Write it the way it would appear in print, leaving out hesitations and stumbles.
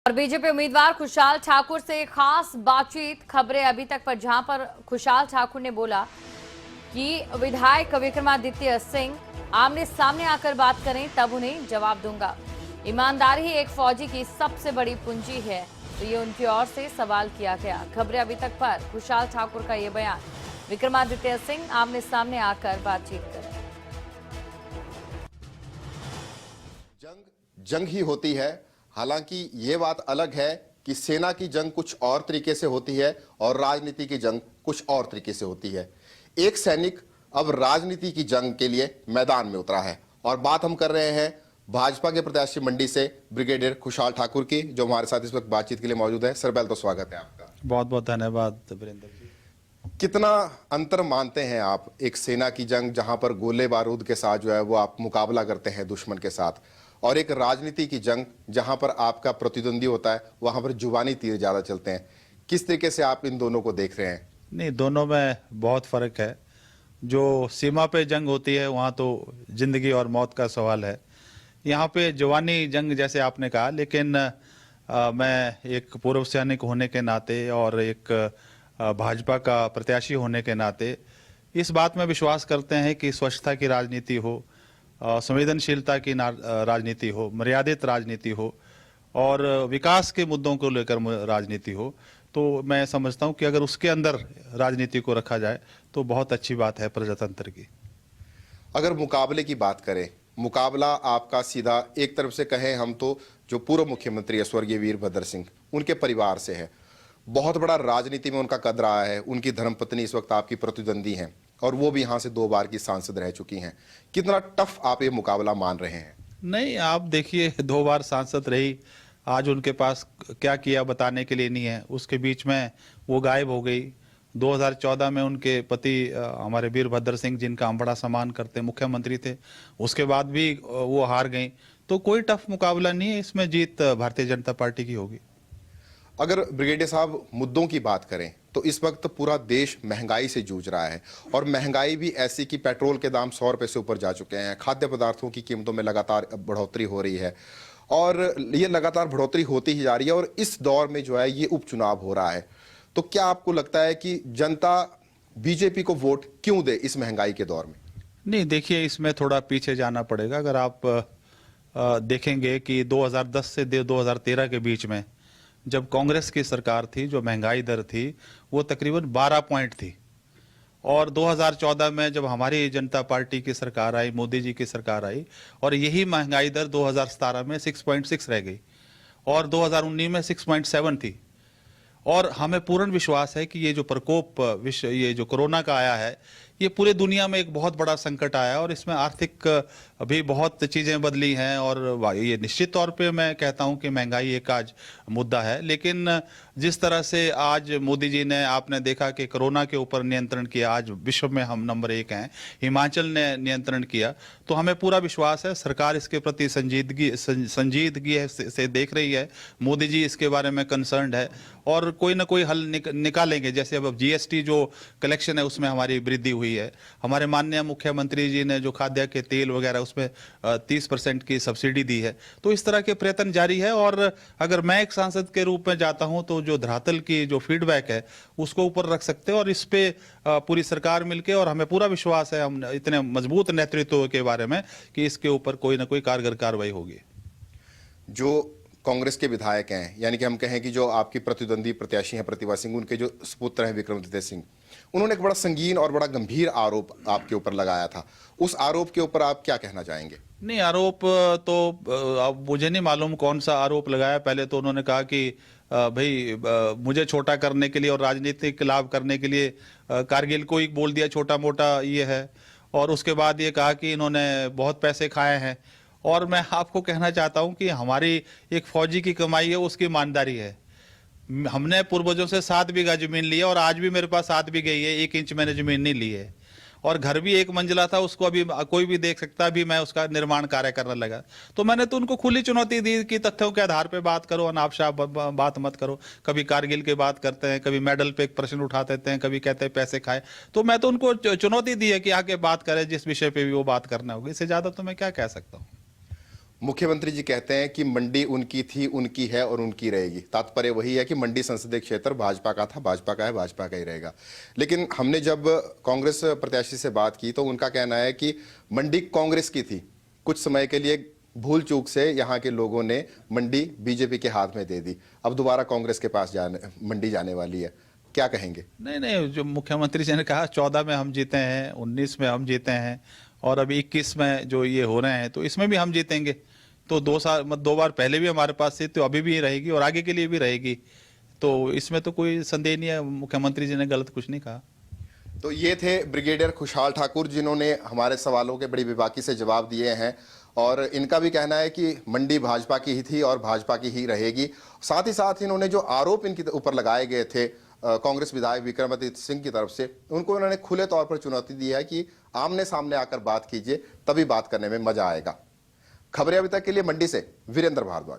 और बीजेपी उम्मीदवार खुशहाल ठाकुर से खास बातचीत, खबरें अभी तक पर, जहां पर खुशहाल ठाकुर ने बोला कि विधायक विक्रमादित्य सिंह आमने सामने आकर बात करें तब उन्हें जवाब दूंगा। ईमानदारी ही एक फौजी की सबसे बड़ी पूंजी है, तो ये उनकी ओर से सवाल किया गया। खबरें अभी तक पर खुशहाल ठाकुर का ये बयान, विक्रमादित्य सिंह आमने सामने आकर बातचीत करें। जंग ही होती है। हालांकि ये बात अलग है कि सेना की जंग कुछ और तरीके से होती है और राजनीति की जंग कुछ और तरीके से होती है। एक सैनिक अब राजनीति की जंग के लिए मैदान में उतरा है और बात हम कर रहे हैं भाजपा के प्रत्याशी मंडी से ब्रिगेडियर खुशहाल ठाकुर की, जो हमारे साथ इस वक्त बातचीत के लिए मौजूद है। सर, पहले तो स्वागत है आपका। बहुत बहुत धन्यवाद वीरेंद्र जी। कितना अंतर मानते हैं आप एक सेना की जंग जहां पर गोले बारूद के साथ जो है वो आप मुकाबला करते हैं दुश्मन के साथ, और एक राजनीति की जंग जहां पर आपका प्रतिद्वंदी होता है वहां पर जुबानी तीर ज्यादा चलते हैं? किस तरीके से आप इन दोनों को देख रहे हैं? नहीं, दोनों में बहुत फर्क है। जो सीमा पे जंग होती है वहाँ तो जिंदगी और मौत का सवाल है। यहाँ पे जवानी जंग जैसे आपने कहा, लेकिन मैं एक पूर्व सैनिक होने के नाते और एक भाजपा का प्रत्याशी होने के नाते इस बात में विश्वास करते हैं कि स्वच्छता की राजनीति हो, संवेदनशीलता की राजनीति हो, मर्यादित राजनीति हो और विकास के मुद्दों को लेकर राजनीति हो, तो मैं समझता हूं कि अगर उसके अंदर राजनीति को रखा जाए तो बहुत अच्छी बात है प्रजातंत्र की। अगर मुकाबले की बात करें, मुकाबला आपका सीधा एक तरफ से कहें हम तो जो पूर्व मुख्यमंत्री है स्वर्गीय वीरभद्र सिंह, उनके परिवार से है। बहुत बड़ा राजनीति में उनका कद रहा है। उनकी धर्मपत्नी इस वक्त आपकी प्रतिद्वंदी हैं और वो भी यहाँ से 2 बार की सांसद रह चुकी हैं। कितना टफ आप ये मुकाबला मान रहे हैं? नहीं, आप देखिए, 2 बार सांसद रही, आज उनके पास क्या किया बताने के लिए नहीं है। उसके बीच में वो गायब हो गई। 2014 में उनके पति हमारे वीरभद्र सिंह, जिनका हम बड़ा सम्मान करते, मुख्यमंत्री थे, उसके बाद भी वो हार गई। तो कोई टफ मुकाबला नहीं है, इसमें जीत भारतीय जनता पार्टी की होगी। अगर ब्रिगेडियर साहब मुद्दों की बात करें तो इस वक्त पूरा देश महंगाई से जूझ रहा है, और महंगाई भी ऐसी कि पेट्रोल के दाम 100 रुपए से ऊपर जा चुके हैं। खाद्य पदार्थों की कीमतों में लगातार बढ़ोतरी हो रही है और ये लगातार बढ़ोतरी होती ही जा रही है, और इस दौर में जो है ये उपचुनाव हो रहा है। तो क्या आपको लगता है कि जनता बीजेपी को वोट क्यों दे इस महंगाई के दौर में? नहीं, देखिए, इसमें थोड़ा पीछे जाना पड़ेगा। अगर आप देखेंगे कि 2010 से 2013 के बीच में जब कांग्रेस की सरकार थी, जो महंगाई दर थी वो तकरीबन 12 पॉइंट थी, और 2014 में जब हमारी जनता पार्टी की सरकार आई, मोदी जी की सरकार आई, और यही महंगाई दर 2017 में 6.6 रह गई और 2019 में 6.7 थी। और हमें पूर्ण विश्वास है कि ये जो प्रकोप ये जो कोरोना का आया है, ये पूरे दुनिया में एक बहुत बड़ा संकट आया, और इसमें आर्थिक भी बहुत चीज़ें बदली हैं। और ये निश्चित तौर पे मैं कहता हूं कि महंगाई एक आज मुद्दा है, लेकिन जिस तरह से आज मोदी जी ने, आपने देखा कि कोरोना के ऊपर नियंत्रण किया, आज विश्व में हम नंबर 1 हैं, हिमाचल ने नियंत्रण किया, तो हमें पूरा विश्वास है सरकार इसके प्रति संजीदगी से देख रही है। मोदी जी इसके बारे में कंसर्न्ड है और कोई ना कोई हल निकालेंगे। जैसे अब जीएसटी जो कलेक्शन है उसमें हमारी वृद्धि हुई है। हमारे माननीय मुख्यमंत्री जी ने जो खाद्य के तेल वगैरह उसमें 30% की सब्सिडी दी है। तो इस तरह के प्रयत्न जारी है, और अगर मैं एक सांसद के रूप में जाता हूं तो जो धरातल की जो फीडबैक है उसको ऊपर रख सकते हैं, और इस पे पूरी सरकार मिलके, और हमें पूरा विश्वास है हम इतने मजबूत नेतृत्व के बारे में कि इसके ऊपर कोई ना कोई कारगर कार्रवाई होगी। जो कांग्रेस के विधायक हैं, यानी कि हम कहें कि जो आपकी प्रतिद्वंदी प्रत्याशी हैं प्रतिभा सिंह, उनके जो सुपुत्र हैं विक्रमादित्य सिंह, उन्होंने एक बड़ा संगीन और बड़ा गंभीर आरोप आपके ऊपर लगाया था। उस आरोप के ऊपर आप क्या कहना चाहेंगे? नहीं, आरोप तो अब मुझे नहीं मालूम कौन सा आरोप लगाया। पहले तो उन्होंने कहा कि भाई मुझे छोटा करने के लिए और राजनीतिक लाभ करने के लिए कारगिल को ही बोल दिया छोटा मोटा ये है, और उसके बाद ये कहा कि इन्होंने बहुत पैसे खाए हैं। और मैं आपको कहना चाहता हूं कि हमारी एक फौजी की कमाई है, उसकी ईमानदारी है। हमने पूर्वजों से 7 बीघा जमीन ली है, और आज भी मेरे पास 7 बीघा ही है, 1 इंच मैंने जमीन नहीं ली है। और घर भी 1 मंजिला था, उसको अभी कोई भी देख सकता है, अभी मैं उसका निर्माण कार्य करने लगा। तो मैंने तो उनको खुली चुनौती दी कि तथ्यों के आधार पे बात करो, अनापशाह बात मत करो। कभी कारगिल की बात करते हैं, कभी मेडल पे एक प्रश्न उठा देते हैं, कभी कहते हैं पैसे खाए। तो मैं तो उनको चुनौती दी है कि आके बात करें, जिस विषय पे भी वो बात करना होगी। इससे ज्यादा तो मैं क्या कह सकता हूँ। मुख्यमंत्री जी कहते हैं कि मंडी उनकी थी, उनकी है और उनकी रहेगी। तात्पर्य वही है कि मंडी संसदीय क्षेत्र भाजपा का था, भाजपा का है, भाजपा का ही रहेगा। लेकिन हमने जब कांग्रेस प्रत्याशी से बात की तो उनका कहना है कि मंडी कांग्रेस की थी, कुछ समय के लिए भूल चूक से यहाँ के लोगों ने मंडी बीजेपी के हाथ में दे दी, अब दोबारा कांग्रेस के पास मंडी जाने वाली है। क्या कहेंगे? नहीं नहीं, जो मुख्यमंत्री जी ने कहा 14 में हम जीते हैं, 19 में हम जीते हैं और अभी 21 में जो ये हो रहे हैं तो इसमें भी हम जीतेंगे। तो 2 बार पहले भी हमारे पास थी, तो अभी भी रहेगी और आगे के लिए भी रहेगी। तो इसमें तो कोई संदेह नहीं है, मुख्यमंत्री जी ने गलत कुछ नहीं कहा। तो ये थे ब्रिगेडियर खुशहाल ठाकुर, जिन्होंने हमारे सवालों के बड़ी बेबाकी से जवाब दिए हैं और इनका भी कहना है कि मंडी भाजपा की ही थी और भाजपा की ही रहेगी। साथ ही साथ इन्होंने जो आरोप इनके ऊपर लगाए गए थे कांग्रेस विधायक विक्रमादित्य सिंह की तरफ से, उनको उन्होंने खुले तौर पर चुनौती दी है कि आमने सामने आकर बात कीजिए, तभी बात करने में मजा आएगा। खबरें अभी तक के लिए मंडी से वीरेंद्र भारद्वाज।